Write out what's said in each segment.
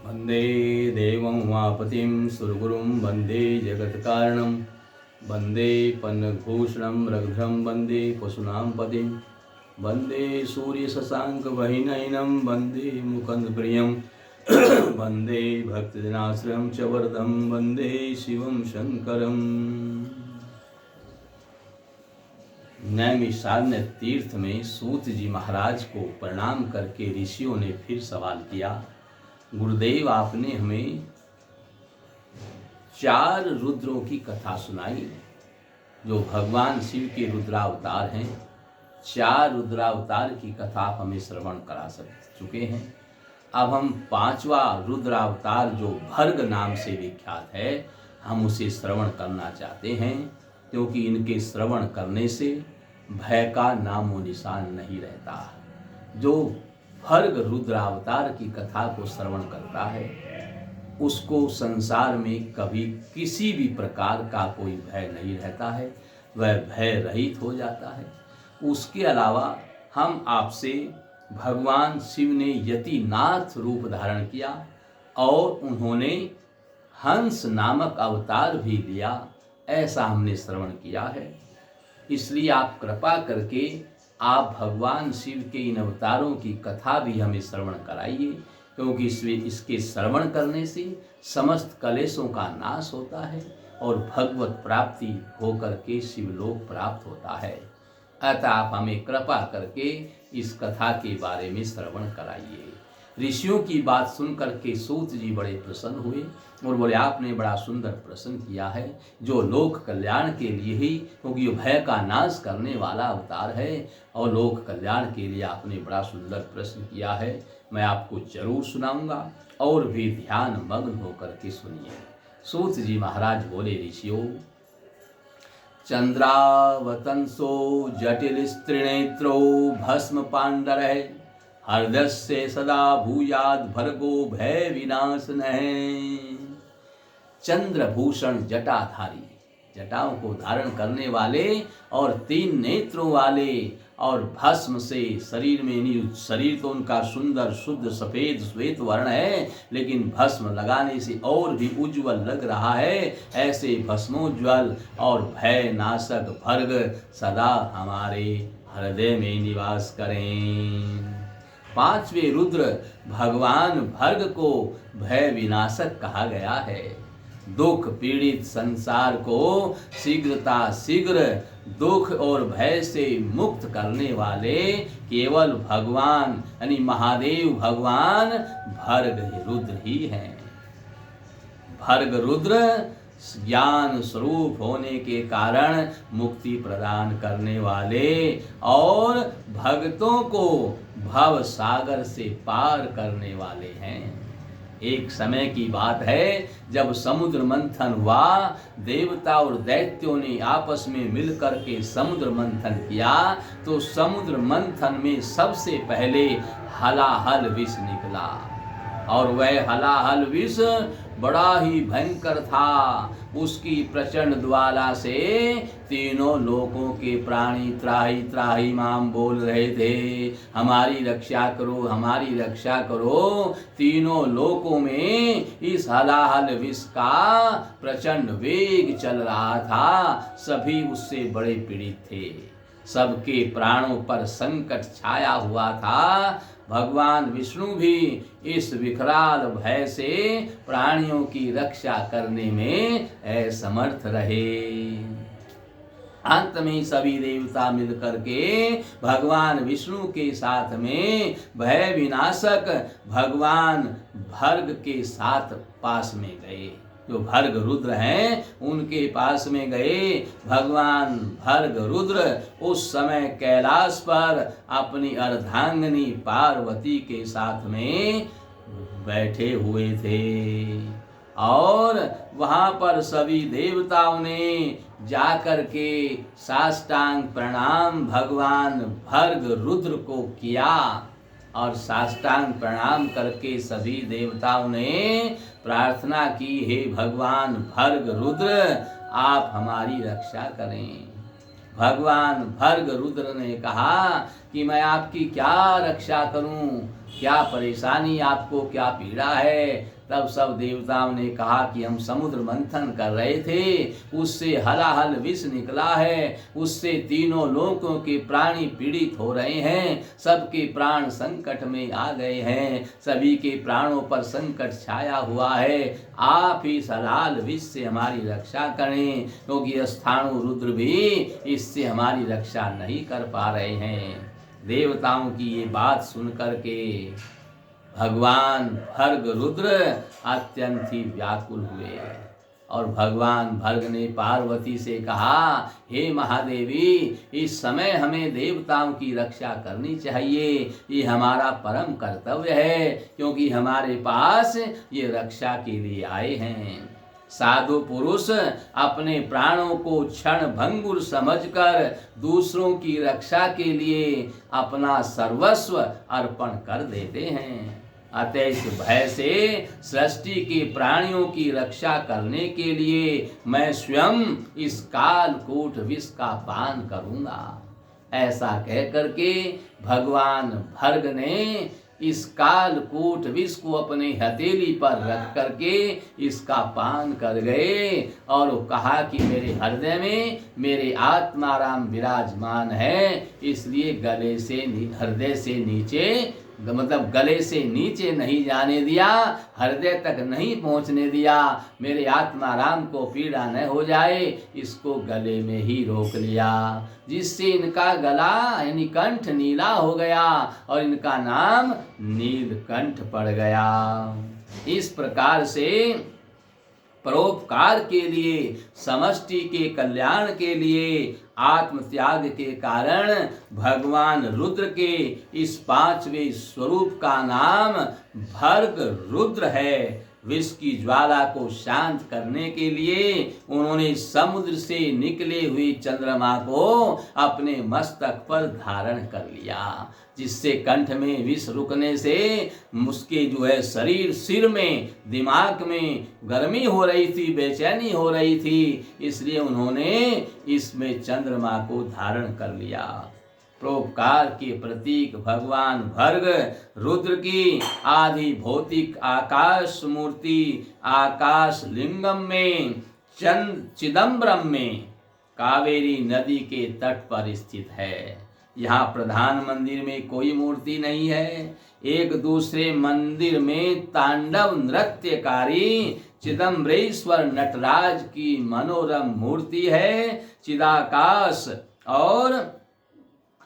वंदे देवं उमापतिं सुरगुरुं वंदे जगत्कारणं वंदे पन्नगभूषणं रघुधरं वंदे पशूनां पतिं वंदे सूर्यशशाङ्कवहिनयनं वंदे मुकुन्दप्रियं वंदे भक्तजनाश्रयं च वरदं वंदे शिवं शंकरम्। नैमिषारण्य तीर्थ में सूत जी महाराज को प्रणाम करके ऋषियों ने फिर सवाल किया, गुरुदेव आपने हमें 4 रुद्रों की कथा सुनाई जो भगवान शिव के रुद्रावतार हैं। 4 रुद्रावतार की कथा आप हमें श्रवण करा चुके हैं। अब हम 5वां रुद्रावतार जो भर्ग नाम से विख्यात है, हम उसे श्रवण करना चाहते हैं, क्योंकि इनके श्रवण करने से भय का नामो निशान नहीं रहता। जो भर्ग रुद्रावतार की कथा को श्रवण करता है उसको संसार में कभी किसी भी प्रकार का कोई भय नहीं रहता है, वह भय रहित हो जाता है। उसके अलावा हम आपसे भगवान शिव ने यतिनाथ रूप धारण किया और उन्होंने हंस नामक अवतार भी लिया, ऐसा हमने श्रवण किया है। इसलिए आप कृपा करके आप भगवान शिव के इन अवतारों की कथा भी हमें श्रवण कराइए, क्योंकि इसके श्रवण करने से समस्त कलेशों का नाश होता है और भगवत प्राप्ति होकर के शिवलोक प्राप्त होता है। अतः आप हमें कृपा करके इस कथा के बारे में श्रवण कराइए। ऋषियों की बात सुनकर के सूत जी बड़े प्रसन्न हुए और बोले, आपने बड़ा सुंदर प्रश्न किया है, जो लोक कल्याण के लिए ही, क्योंकि ये भय का नाश करने वाला अवतार है और लोक कल्याण के लिए आपने बड़ा सुंदर प्रश्न किया है। मैं आपको जरूर सुनाऊंगा और भी ध्यान मग्न होकर के सुनिए। सूत जी महाराज बोले, ऋषियों, चंद्रावतंसो जटिल स्त्रिनेत्रो भस्म पांडरः हृदय सदा भूयाद भर्गो भय विनाशनः। चंद्रभूषण जटाधारी, जटाओं को धारण करने वाले और 3 नेत्रों वाले और भस्म से शरीर में, शरीर तो उनका सुंदर शुद्ध सफेद श्वेत वर्ण है, लेकिन भस्म लगाने से और भी उज्जवल लग रहा है। ऐसे भस्मोज्वल और भय नाशक भर्ग सदा हमारे हृदय में निवास करें। 5वें रुद्र भगवान भर्ग को भय विनाशक कहा गया है। दुख पीड़ित संसार को शीघ्र दुख और भय से मुक्त करने वाले केवल भगवान यानी महादेव भगवान भर्ग रुद्र ही हैं। भर्ग रुद्र ज्ञान स्वरूप होने के कारण मुक्ति प्रदान करने वाले और भक्तों को भव सागर से पार करने वाले हैं। एक समय की बात है, जब समुद्र मंथन हुआ, देवता और दैत्यों ने आपस में मिलकर के समुद्र मंथन किया, तो समुद्र मंथन में सबसे पहले हलाहल विष निकला और वह हलाहल विष बड़ा ही भयंकर था। उसकी प्रचंड ज्वाला से तीनों लोकों के प्राणी त्राही त्राही माम बोल रहे थे, हमारी रक्षा करो, हमारी रक्षा करो। तीनों लोकों में इस हलाहल विष का प्रचंड वेग चल रहा था। सभी उससे बड़े पीड़ित थे, सबके प्राणों पर संकट छाया हुआ था। भगवान विष्णु भी इस विकराल भय से प्राणियों की रक्षा करने में असमर्थ रहे। अंत में सभी देवता मिलकर के भगवान विष्णु के साथ में भय विनाशक भगवान भर्ग के साथ पास में गए। जो भर्ग रुद्र हैं उनके पास में गए। भगवान भर्ग रुद्र उस समय कैलाश पर अपनी अर्धांगिनी पार्वती के साथ में बैठे हुए थे और वहां पर सभी देवताओं ने जाकर के साष्टांग प्रणाम भगवान भर्ग रुद्र को किया और साष्टांग प्रणाम करके सभी देवताओं ने प्रार्थना की, हे भगवान भर्ग रुद्र, आप हमारी रक्षा करें। भगवान भर्ग रुद्र ने कहा कि मैं आपकी क्या रक्षा करूं, क्या परेशानी, आपको क्या पीड़ा है। तब सब देवताओं ने कहा कि हम समुद्र मंथन कर रहे थे, उससे हलाहल विष निकला है, उससे तीनों लोकों के प्राणी पीड़ित हो रहे हैं, सबके प्राण संकट में आ गए हैं, सभी के प्राणों पर संकट छाया हुआ है। आप इस हलाल विष से हमारी रक्षा करें, क्योंकि स्थाणु रुद्र भी इससे हमारी रक्षा नहीं कर पा रहे हैं। देवताओं की ये बात सुन करके भगवान भर्ग रुद्र अत्यंत ही व्याकुल हुए और भगवान भर्ग ने पार्वती से कहा, हे महादेवी, इस समय हमें देवताओं की रक्षा करनी चाहिए, ये हमारा परम कर्तव्य है, क्योंकि हमारे पास ये रक्षा के लिए आए हैं। साधु पुरुष अपने प्राणों को क्षण भंगुर समझकर दूसरों की रक्षा के लिए अपना सर्वस्व अर्पण कर देते हैं। अतः इस भय से सृष्टि के प्राणियों की रक्षा करने के लिए मैं स्वयं इस कालकूट विष का पान करूंगा। ऐसा कह करके भगवान भर्ग ने इस कालकूट विष को अपने हथेली पर रख करके इसका पान कर गए और कहा कि मेरे हृदय में मेरे आत्माराम विराजमान है, इसलिए गले से हृदय से नीचे, मतलब गले से नीचे नहीं जाने दिया, हृदय तक नहीं पहुंचने दिया, मेरे आत्माराम को पीड़ा न हो जाए, इसको गले में ही रोक लिया, जिससे इनका गला यानी कंठ नीला हो गया और इनका नाम नीलकंठ पड़ गया। इस प्रकार से परोपकार के लिए, समष्टि के कल्याण के लिए, आत्म त्याग के कारण भगवान रुद्र के इस पांचवें स्वरूप का नाम भर्ग रुद्र है। विष की ज्वाला को शांत करने के लिए उन्होंने समुद्र से निकले हुए चंद्रमा को अपने मस्तक पर धारण कर लिया, जिससे कंठ में विष रुकने से उसके जो है शरीर, सिर में, दिमाग में गर्मी हो रही थी, बेचैनी हो रही थी, इसलिए उन्होंने इसमें चंद्रमा को धारण कर लिया। परोपकार के प्रतीक भगवान भर्ग रुद्र की आदि भौतिक आकाश मूर्ति आकाश लिंगम में चिदम्बरम में कावेरी नदी के तट पर स्थित है। यहाँ प्रधान मंदिर में कोई मूर्ति नहीं है, एक दूसरे मंदिर में तांडव नृत्यकारी चिदम्बरेश्वर नटराज की मनोरम मूर्ति है। चिदाकाश, और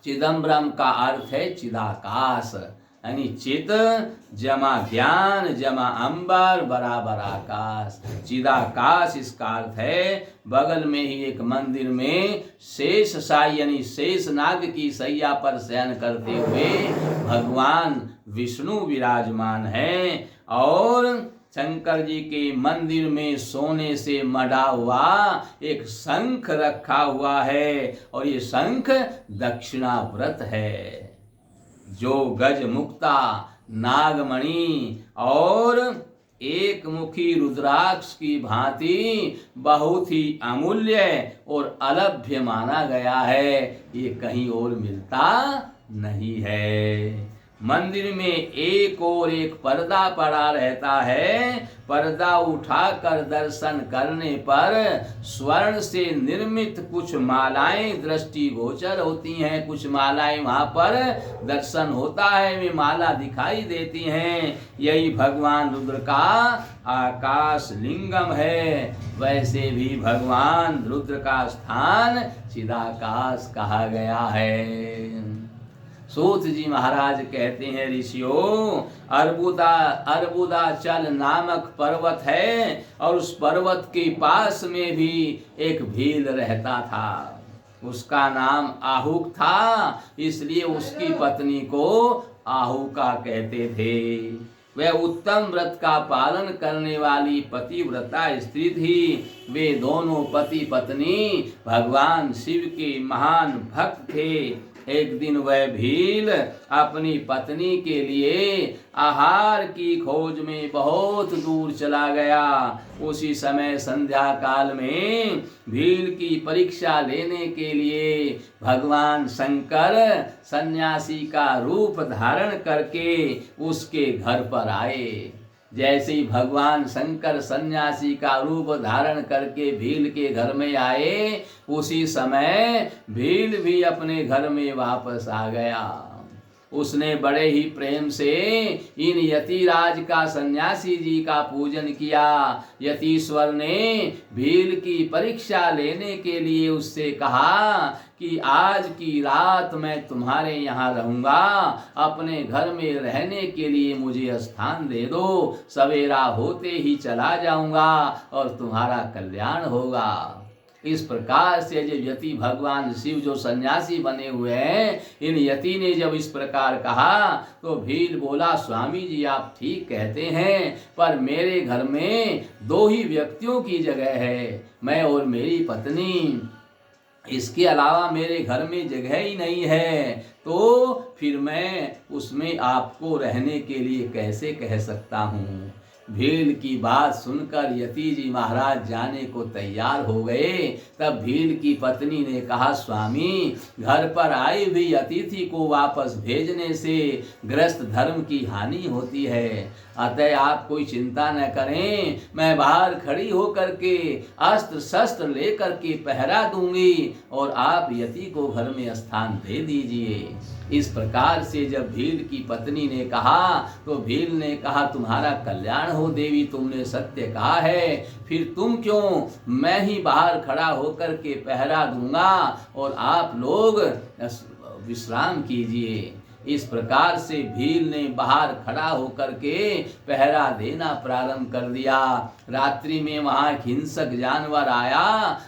चिदम्बरम का अर्थ है चिदाकाश, यानी चित जमा ज्ञान जमा अंबर बराबर आकाश। चिदाकाश इसका अर्थ है बगल में ही एक मंदिर में शेष साई यानी शेष नाग की सैया पर शयन करते हुए भगवान विष्णु विराजमान हैं, और शंकर जी के मंदिर में सोने से मढ़ा हुआ एक शंख रखा हुआ है, और ये शंख दक्षिणाव्रत है, जो गज मुक्ता, नागमणि और एक मुखी रुद्राक्ष की भांति बहुत ही अमूल्य और अलभ्य माना गया है। ये कहीं और मिलता नहीं है। मंदिर में एक और एक पर्दा पड़ा रहता है, पर्दा उठाकर दर्शन करने पर स्वर्ण से निर्मित कुछ मालाएं दृष्टिगोचर होती हैं, कुछ मालाएं वहां पर दर्शन होता है, वे माला दिखाई देती हैं। यही भगवान रुद्र का आकाश लिंगम है। वैसे भी भगवान रुद्र का स्थान चिदाकाश कहा गया है। सूत जी महाराज कहते हैं, ऋषियों, अर्बुदाचल नामक पर्वत है, और उस पर्वत के पास में भी एक भील रहता था। उसका नाम आहुक था, इसलिए उसकी पत्नी को आहुका कहते थे। वह उत्तम व्रत का पालन करने वाली पतिव्रता स्त्री थी। वे दोनों पति पत्नी भगवान शिव के महान भक्त थे। एक दिन वह भील अपनी पत्नी के लिए आहार की खोज में बहुत दूर चला गया। उसी समय संध्या काल में भील की परीक्षा लेने के लिए भगवान शंकर सन्यासी का रूप धारण करके उसके घर पर आए। जैसे ही भगवान शंकर सन्यासी का रूप धारण करके भील के घर में आए, उसी समय भील भी अपने घर में वापस आ गया। उसने बड़े ही प्रेम से इन यतिराज का सन्यासी जी का पूजन किया। यतीश्वर ने भील की परीक्षा लेने के लिए उससे कहा कि आज की रात मैं तुम्हारे यहाँ रहूंगा, अपने घर में रहने के लिए मुझे स्थान दे दो, सवेरा होते ही चला जाऊंगा और तुम्हारा कल्याण होगा। इस प्रकार से जब यति भगवान शिव जो सन्यासी बने हुए हैं, इन यति ने जब इस प्रकार कहा तो भील बोला, स्वामी जी आप ठीक कहते हैं, पर मेरे घर में 2 ही व्यक्तियों की जगह है, मैं और मेरी पत्नी, इसके अलावा मेरे घर में जगह ही नहीं है, तो फिर मैं उसमें आपको रहने के लिए कैसे कह सकता हूँ। भील की बात सुनकर यति जी महाराज जाने को तैयार हो गए। तब भील की पत्नी ने कहा, स्वामी घर पर आई हुई अतिथि को वापस भेजने से ग्रस्त धर्म की हानि होती है, अतः आप कोई चिंता न करें, मैं बाहर खड़ी होकर के अस्त्र शस्त्र लेकर के पहरा दूंगी और आप यति को घर में स्थान दे दीजिए। इस प्रकार से जब भील की पत्नी ने कहा तो भील ने कहा, तुम्हारा कल्याण हो देवी, तुमने सत्य कहा है, फिर तुम क्यों, मैं ही बाहर खड़ा होकर के पहरा दूंगा और आप लोग विश्राम कीजिए। इस प्रकार से भील ने बाहर खड़ा होकर के पहरा देना प्रारंभ कर दिया। रात्रि में वहां एक हिंसक जानवर आया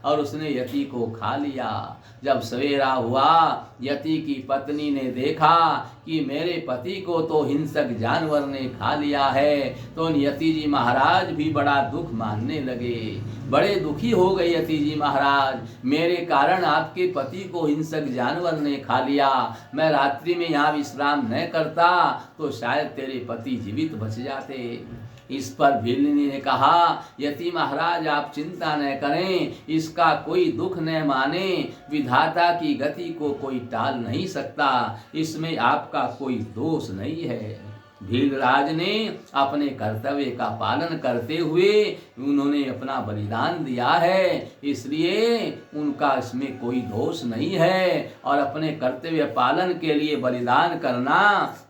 और उसने यति को खा लिया। जब सवेरा हुआ, यति की पत्नी ने देखा कि मेरे पति को तो हिंसक जानवर ने खा लिया है, तो यति जी महाराज भी बड़ा दुख मानने लगे। बड़े दुखी हो गए यति जी महाराज, मेरे कारण आपके पति को हिंसक जानवर ने खा लिया, मैं रात्रि में यहाँ विश्राम न करता तो शायद तेरे पति जीवित बच जाते। इस पर भीलनी ने कहा, यति महाराज आप चिंता न करें, इसका कोई दुख न माने, विधाता की गति को कोई टाल नहीं सकता, इसमें आपका कोई दोष नहीं है। भीलराज ने अपने कर्तव्य का पालन करते हुए उन्होंने अपना बलिदान दिया है, इसलिए उनका इसमें कोई दोष नहीं है और अपने कर्तव्य पालन के लिए बलिदान करना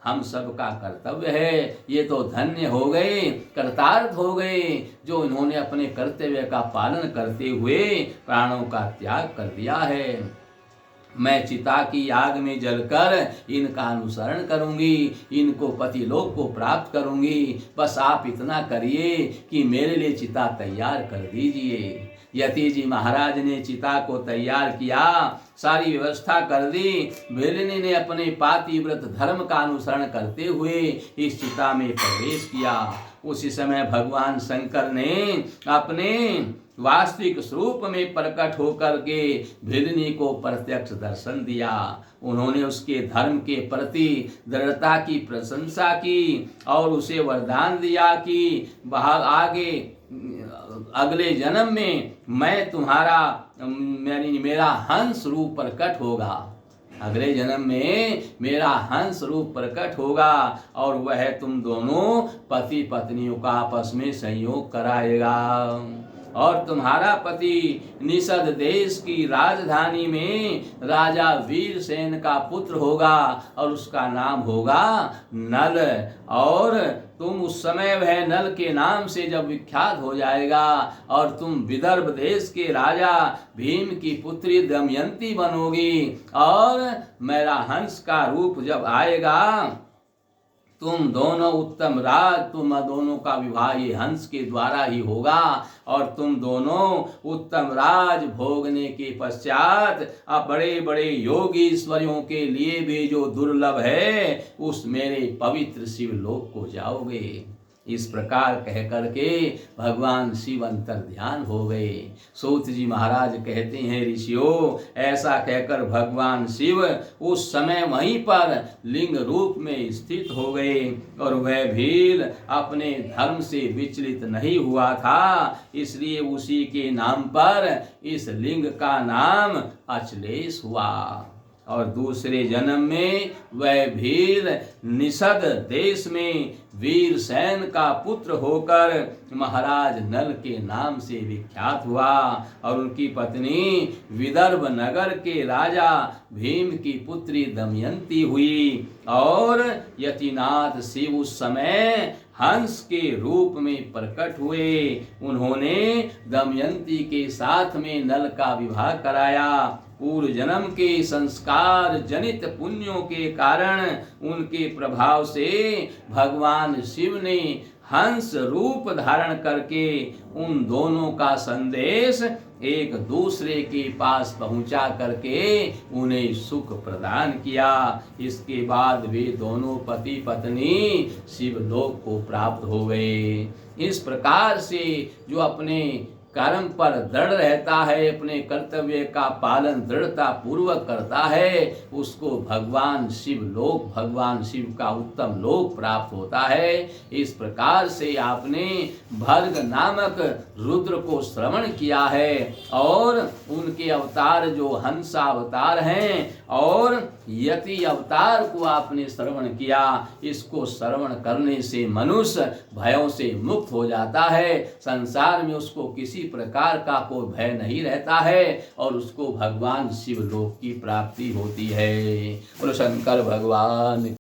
हम सबका कर्तव्य है। ये तो धन्य हो गए, कृतार्थ हो गए जो इन्होंने अपने कर्तव्य का पालन करते हुए प्राणों का त्याग कर दिया है। मैं चिता की आग में जलकर इनका अनुसरण करूंगी, इनको पतिलोक को प्राप्त करूंगी, बस आप इतना करिए कि मेरे लिए चिता तैयार कर दीजिए। यति जी महाराज ने चिता को तैयार किया, सारी व्यवस्था कर दी। भीलनी ने अपने पातिव्रत धर्म का अनुसरण करते हुए इस चिता में प्रवेश किया। उसी समय भगवान शंकर ने अपने वास्तविक स्वरूप में प्रकट होकर के भीलनी को प्रत्यक्ष दर्शन दिया। उन्होंने उसके धर्म के प्रति दृढ़ता की प्रशंसा की और उसे वरदान दिया कि आगे अगले जन्म में मैं तुम्हारा मेरा हंस रूप प्रकट होगा, अगले जन्म में मेरा हंस रूप प्रकट होगा और वह तुम दोनों पति पत्नियों का आपस में संयोग कराएगा और तुम्हारा पति निषद देश की राजधानी में राजा वीरसेन का पुत्र होगा और उसका नाम होगा नल, और तुम उस समय वह नल के नाम से जब विख्यात हो जाएगा और तुम विदर्भ देश के राजा भीम की पुत्री दमयंती बनोगी और मेरा हंस का रूप जब आएगा, तुम दोनों उत्तम राज, तुम दोनों का विवाह ये हंस के द्वारा ही होगा और तुम दोनों उत्तम राज भोगने के पश्चात अब बड़े बड़े योगी ईश्वरियों के लिए भी जो दुर्लभ है उस मेरे पवित्र शिवलोक को जाओगे। इस प्रकार कह करके भगवान शिव अंतर ध्यान हो गए। सूत जी महाराज कहते हैं, ऋषियों, ऐसा कहकर भगवान शिव उस समय वहीं पर लिंग रूप में स्थित हो गए और वह भील अपने धर्म से विचलित नहीं हुआ था, इसलिए उसी के नाम पर इस लिंग का नाम अचलेश हुआ। और दूसरे जन्म में वह भील निषद देश में वीरसेन का पुत्र होकर महाराज नल के नाम से विख्यात हुआ और उनकी पत्नी विदर्भ नगर के राजा भीम की पुत्री दमयंती हुई। और यतिनाथ शिव उस समय हंस के रूप में प्रकट हुए। उन्होंने दमयंती के साथ में नल का विवाह कराया। पूर्व जन्म के संस्कार जनित पुण्यों के कारण उनके प्रभाव से भगवान शिव ने हंस रूप धारण करके उन दोनों का संदेश एक दूसरे के पास पहुंचा करके उन्हें सुख प्रदान किया। इसके बाद वे दोनों पति पत्नी शिवलोक को प्राप्त हो गए। इस प्रकार से जो अपने कर्म पर दृढ़ रहता है, अपने कर्तव्य का पालन दृढ़ता पूर्वक करता है, उसको भगवान शिव लोक, भगवान शिव का उत्तम लोक प्राप्त होता है। इस प्रकार से आपने भर्ग नामक रुद्र को श्रवण किया है और उनके अवतार जो हंसा अवतार हैं और यति अवतार को आपने श्रवण किया। इसको श्रवण करने से मनुष्य भयों से मुक्त हो जाता है। संसार में उसको किसी प्रकार का कोई भय नहीं रहता है और उसको भगवान शिव लोक की प्राप्ति होती है। बोलो शंकर भगवान।